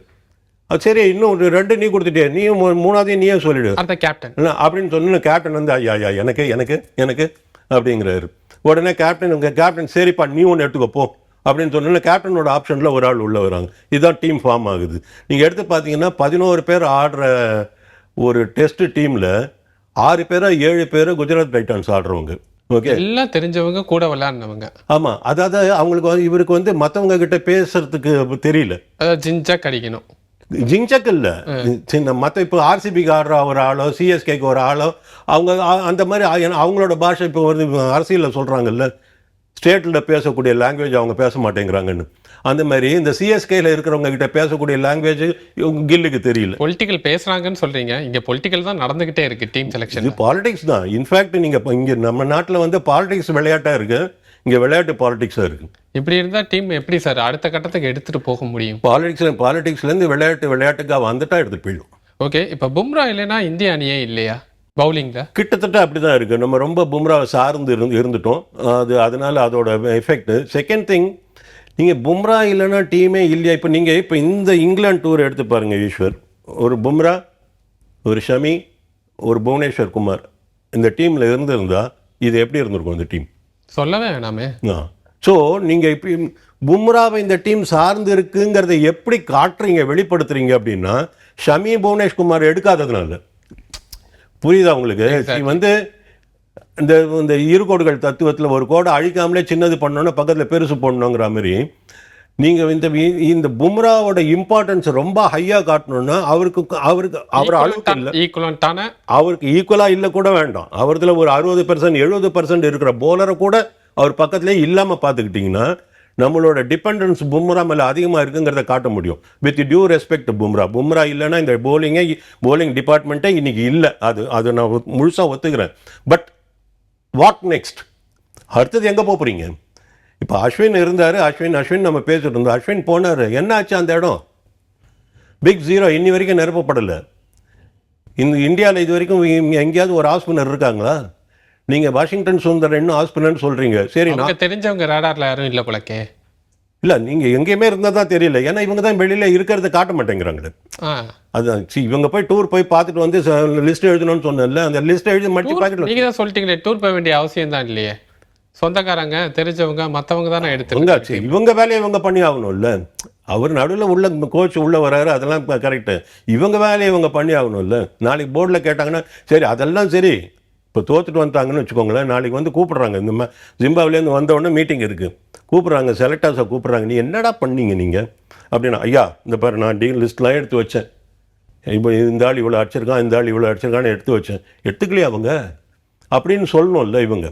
அது சரி, இன்னும் 2 நீ கொடுத்துட்டே, நீ 3ஆவதையும் நீயே சொல்லிடு கேப்டன் அப்படின்னு சொன்ன. கேப்டன் வந்து ஐயா எனக்கு எனக்கு எனக்கு அப்படிங்கிறாரு. உடனே கேப்டன் சரிப்பா நீ ஒன்று எடுத்துக்கப்போ அப்படின்னு சொன்னா கேப்டனோட ஆப்ஷனில் ஒரு ஆள் உள்ளே வராங்க. இதுதான் டீம் ஃபார்ம் ஆகுது. நீங்கள் எடுத்து பார்த்தீங்கன்னா 11 பேர் ஆடுற ஒரு டெஸ்ட் டீமில் 6 பேரோ 7 பேரோ குஜராத் டைட்டன்ஸ் ஆடுறவங்க. ஓகே, எல்லாம் தெரிஞ்சவங்க, கூட விளையாடுனவங்க. ஆமாம், அதாவது அவங்களுக்கு இவருக்கு வந்து மற்றவங்க கிட்ட பேசுறதுக்கு தெரியல. ஜிங்சக் அடிக்கணும், ஜிங்சக் இல்லை, சின்ன மற்ற இப்போ ஆர்சிபிக்கு ஆடுற ஒரு ஆளோ சிஎஸ்கேக்கு ஒரு ஆளோ அவங்க அந்த மாதிரி அவங்களோட பாஷை இப்போ வந்து அரசியலில் சொல்கிறாங்கல்ல, ஸ்டேட்டில் பேசக்கூடிய லாங்குவேஜ் அவங்க பேச மாட்டேங்கிறாங்கன்னு. அந்த மாதிரி இந்த சிஎஸ்கேல இருக்கிறவங்க கிட்ட பேசக்கூடிய லாங்குவேஜ் கில்லுக்கு தெரியல. பொலிட்டிக்கல் பேசுறாங்கன்னு சொல்றீங்க, இங்க பொலிட்டிக்கல் தான் நடந்துகிட்டே இருக்கு டீம் செலெக்ஷன். இது பாலிடிக்ஸ் தான். இன்ஃபேக்ட் நீங்க இங்க நம்ம நாட்டில் வந்து பாலிடிக்ஸ் விளையாட்டா இருக்கு, இங்க விளையாட்டு பாலிடிக்ஸா இருக்கு. இப்படி இருந்தா டீம் எப்படி சார் அடுத்த கட்டத்துக்கு எடுத்துட்டு போக முடியும்? பாலிடிக்ஸ்ல இருந்து விளையாட்டுக்காக வந்துட்டா எடுத்துட்டு போயிடும். ஓகே, இப்ப பும்ரா இல்லைன்னா இந்திய அணியே இல்லையா பவுலிங்ல? கிட்டத்தட்ட அப்படிதான் இருக்கு. நம்ம ரொம்ப பும்ராவை சார்ந்து இருந்துட்டோம். அதனால அதோட எஃபெக்ட். செகண்ட் திங், நீங்கள் பும்ரா இல்லைன்னா டீமே இல்லையா? இப்போ இந்த இங்கிலாந்து டூர் எடுத்து பாருங்க ஈஸ்வர், ஒரு பும்ரா, ஒரு ஷமி, ஒரு புவனேஸ்வர் குமார் இந்த டீமில் இருந்திருந்தா இது எப்படி இருந்திருக்கும் இந்த டீம்? சொல்லவே வேணாமே. ஸோ நீங்கள் இப்போ பும்ராவை இந்த டீம் சார்ந்து இருக்குங்கிறத எப்படி காட்டுறீங்க, வெளிப்படுத்துறீங்க அப்படின்னா ஷமி புவனேஷ்குமார் எடுக்காததுனால. புரியுதா உங்களுக்கு? வந்து இந்த இருகோடுகள் தத்துவத்தில் ஒரு கோடை அழிக்காமலே சின்னது பண்ணோன்னா பக்கத்தில் பெருசு போடணுங்கிற மாதிரி நீங்கள் இந்த பும்ராவோட இம்பார்ட்டன்ஸ் ரொம்ப ஹையாக காட்டணும்னா அவர் அளவுக்கு இல்லை, அவருக்கு ஈக்குவலாக இல்லை கூட வேண்டாம். அவர்தில் ஒரு 60% 70% இருக்கிற போலரை கூட அவர் பக்கத்துலேயே இல்லாமல் பார்த்துக்கிட்டிங்கன்னா நம்மளோட டிபெண்டன்ஸ் பும்ரா மேலே அதிகமாக இருக்குங்கிறத காட்ட முடியும். வித் டியூ ரெஸ்பெக்ட் பும்ரா இல்லைன்னா இந்த போலிங் டிபார்ட்மெண்ட்டே இன்னைக்கு இல்லை. அது நான் முழுசாக ஒத்துக்கிறேன். But what next? அடுத்தது எங்கே போகிறீங்க? இப்போ அஸ்வின் இருந்தார், அஸ்வின் நம்ம பேசிட்டு இருந்தோம். அஸ்வின் போனார், என்ன ஆச்சு அந்த இடம்? பிக் ஜீரோ, இன்னி வரைக்கும் நிரப்பப்படலை. இந்த இந்தியாவில் இது வரைக்கும் எங்கேயாவது ஒரு ஆஃப் ஸ்பின்னர் இருக்காங்களா? நீங்கள் வாஷிங்டன் சுந்தர் இன்னும் ஆஃப் ஸ்பின்னர்னு சொல்கிறீங்க. சரி, நான் தெரிஞ்சவங்க ரேடாரில் யாரும் இல்லை போலக்கே. இல்லை, நீங்கள் எங்கேயுமே இருந்தால் தான் தெரியல. ஏன்னா இவங்க தான் வெளியில் இருக்கிறத காட்ட மாட்டேங்கிறாங்க. அதுதான் இவங்க போய் டூர் போய் பார்த்துட்டு வந்து லிஸ்ட் எழுதணும்னு சொன்னேன்ல, அந்த லிஸ்ட் எழுதி மட்டும் பாக்கெட். நீங்கள் தான் சொல்லிட்டீங்களே டூர் போக வேண்டிய அவசியம் தான் இல்லையே. சொந்தக்காரங்க தெரிஞ்சவங்க மற்றவங்க தானே எடுத்து இவங்க வேலையை இவங்க பண்ணி ஆகணும்ல. அவர் நடுவில் உள்ள கோச் உள்ளே வராரு, அதெல்லாம் கரெக்டு. இவங்க வேலையை இவங்க பண்ணி ஆகணும்ல. நாளைக்கு போர்டில் கேட்டாங்கன்னா சரி, அதெல்லாம் சரி. இப்போ தோத்துட்டு வந்துட்டாங்கன்னு வச்சுக்கோங்களேன், நாளைக்கு வந்து கூப்பிட்றாங்க. இந்த ஜிம்பாப்வேலேருந்து வந்தவுடனே மீட்டிங் இருக்குது, கூப்பிட்றாங்க, செலக்டர்ஸை கூப்பிட்றாங்க. நீ என்னடா பண்ணீங்க நீங்கள் அப்படின்னா, ஐயா இந்த பாரு நான் லிஸ்ட்லாம் எடுத்து வச்சேன், இப்போ இந்த ஆள் இவ்வளோ அடிச்சிருக்கான், இந்த ஆள் இவ்வளோ அடிச்சிருக்கான்னு எடுத்து வச்சேன். எடுத்துக்கலையே அவங்க அப்படின்னு சொல்லணும்ல இவங்க.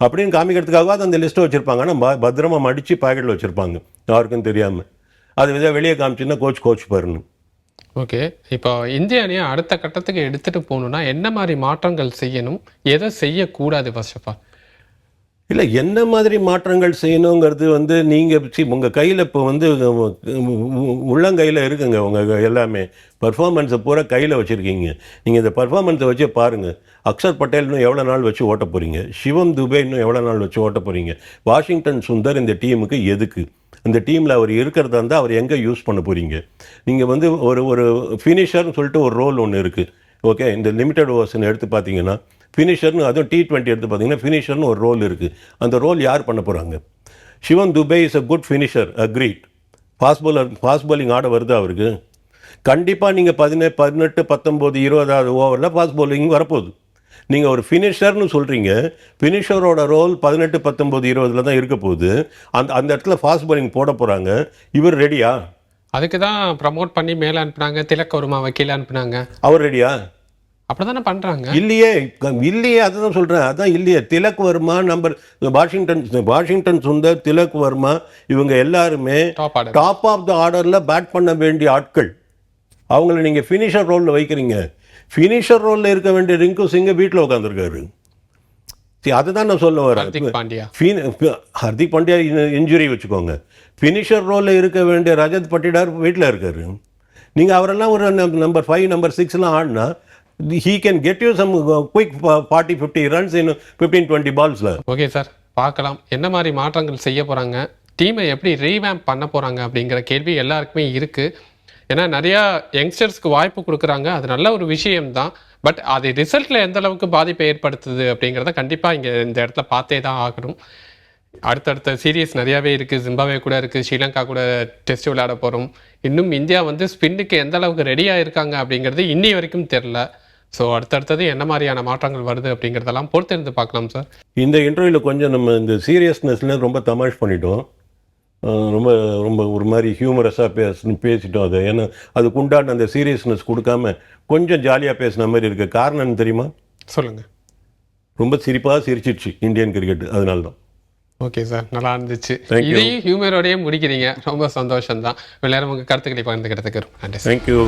அப்படின்னு காமிக்கிறதுக்காக அந்த லிஸ்ட்டை வச்சுருப்பாங்க. ஆனால் பத்திரமா மடித்து பாக்கெட்டில் வச்சுருப்பாங்க, யாருக்கும் தெரியாமல். அது வித வெளியே காமிச்சுன்னா கோச் பாருன்னு. ஓகே, இப்போ இந்திய அணியை அடுத்த கட்டத்துக்கு எடுத்துகிட்டு போகணுன்னா என்ன மாதிரி மாற்றங்கள் செய்யணும், எதை செய்யக்கூடாது ஃபர்ஸ்ட் ஆஃப் ஆல்? இல்லை, என்ன மாதிரி மாற்றங்கள் செய்யணுங்கிறது வந்து நீங்கள் உங்கள் கையில் இப்போ வந்து உள்ளங்கையில் இருக்குங்க. உங்கள் எல்லாமே பர்ஃபார்மன்ஸை பூரா கையில் வச்சுருக்கீங்க. நீங்கள் இந்த பர்ஃபார்மன்ஸை வச்சு பாருங்கள். அக்ஷர் பட்டேல் இன்னும் எவ்வளோ நாள் வச்சு ஓட்ட போகிறீங்க? சிவம் துபே இன்னும் எவ்வளோ நாள் வச்சு ஓட்ட போகிறீங்க? வாஷிங்டன் சுந்தர் இந்த டீமுக்கு எதுக்கு? இந்த டீமில் அவர் இருக்கிறதா இருந்தால் அவர் எங்கே யூஸ் பண்ண போகிறீங்க? நீங்கள் வந்து ஒரு ஃபினிஷர்னு சொல்லிட்டு ஒரு ரோல் ஒன்று இருக்குது. ஓகே, இந்த லிமிட்டட் ஓவர்ஸ்ன்னு எடுத்து பார்த்தீங்கன்னா ஃபினிஷர்னு, அதுவும் T20 எடுத்து பார்த்தீங்கன்னா ஃபினிஷர்னு ஒரு ரோல் இருக்குது. அந்த ரோல் யார் பண்ண போகிறாங்க? Shivam Dube is a good finisher, agreed. Fast bowling ஆட வருது அவருக்கு. கண்டிப்பாக நீங்கள் 18, 19, 20 ஓவரில் ஃபாஸ்ட் பாலிங் வரப்போகுது. நீங்கள் ஒரு ஃபினிஷர்னு சொல்கிறீங்க, ஃபினிஷரோட ரோல் 18, 19, 20 தான் இருக்க போகுது. அந்த இடத்துல ஃபாஸ்ட் பாலிங் போட போகிறாங்க. இவர் ரெடியா? அதுக்கு தான் ப்ரமோட் பண்ணி மேலே அனுப்புனாங்க, திலக் வர்மா வக்கீல அனுப்புனாங்க. அவர் ரெடியா? அப்படி தானே பண்ணுறாங்க. இல்லையே, அதுதான் சொல்கிறேன். அதான் இல்லையே. திலக் வர்மா, வாஷிங்டன் சுந்தர், திலக் வர்மா இவங்க எல்லாருமே டாப் ஆஃப் த ஆர்டரில் பேட் பண்ண வேண்டிய ஆட்கள். அவங்கள நீங்கள் ஃபினிஷர் ரோலில் வைக்கிறீங்க. ஃபினிஷர் ரோலில் இருக்க வேண்டிய ரிங்கு சிங்கை வீட்டில் உட்காந்துருக்காரு. அதுதான் நான் சொல்ல வரேன். ஹர்திக் பாண்டியா. ஹர்திக் பாண்டியா இன்ஜுரி வச்சுக்கோங்க. ஃபினிஷர் ரோலில் இருக்க வேண்டிய ரஜத் பட்டிடார் வீட்டில் இருக்காரு. நீங்கள் அவரெல்லாம் ஒரு நம்பர் 5 நம்பர் 6லாம் ஆடினா he can get you some quick 40-50 runs in 15-20 balls. Okay sir, பார்க்கலாம் என்ன மாதிரி மாற்றங்கள் செய்ய போகிறாங்க, டீமை எப்படி ரீவேம்ப் பண்ண போகிறாங்க அப்படிங்கிற கேள்வி எல்லாருக்குமே இருக்குது. ஏன்னா நிறையா யங்ஸ்டர்ஸ்க்கு வாய்ப்பு கொடுக்குறாங்க, அது நல்ல ஒரு விஷயம்தான். பட் அது ரிசல்ட்டில் எந்த அளவுக்கு பாதிப்பை ஏற்படுத்துது அப்படிங்கிறத கண்டிப்பாக இங்கே இந்த இடத்துல பார்த்தே தான் ஆகணும். அடுத்தடுத்த சீரியஸ் நிறையாவே இருக்குது. ஜிம்பாவே கூட இருக்குது, ஸ்ரீலங்கா கூட டெஸ்ட் விளையாட போகிறோம். இன்னும் இந்தியா வந்து ஸ்பின்னுக்கு எந்த அளவுக்கு ரெடியாக இருக்காங்க அப்படிங்கிறது இன்னி வரைக்கும் தெரில. ஸோ அடுத்தடுத்தது என்ன மாதிரியான மாற்றங்கள் வருது அப்படிங்கிறதெல்லாம் பொறுத்திருந்து பார்க்கலாம் சார். இந்த இன்டர்வியூவில் கொஞ்சம் நம்ம இந்த சீரியஸ்னஸ்ல ரொம்ப தமாஷ் பண்ணிட்டோம். ரொம்ப ரொம்ப ஒரு மாதிரி ஹியூமரஸாக பேசிட்டோம் அதை. ஏன்னா அதுக்கு உண்டான அந்த சீரியஸ்னஸ் கொடுக்காம கொஞ்சம் ஜாலியாக பேசின மாதிரி இருக்குது. காரணம் என்ன தெரியுமா? சொல்லுங்கள். ரொம்ப சிரிப்பாக சிரிச்சிடுச்சு இந்தியன் கிரிக்கெட், அதனால தான். ஓகே சார், நல்லா இருந்துச்சு. இதையும் ஹியூமரோடையே முடிக்கிறீங்க, ரொம்ப சந்தோஷம் தான். நேரம் உங்கள் கருத்துக்களை பகிர்ந்துக்கிறதுக்கு நன்றி. தேங்க்யூ.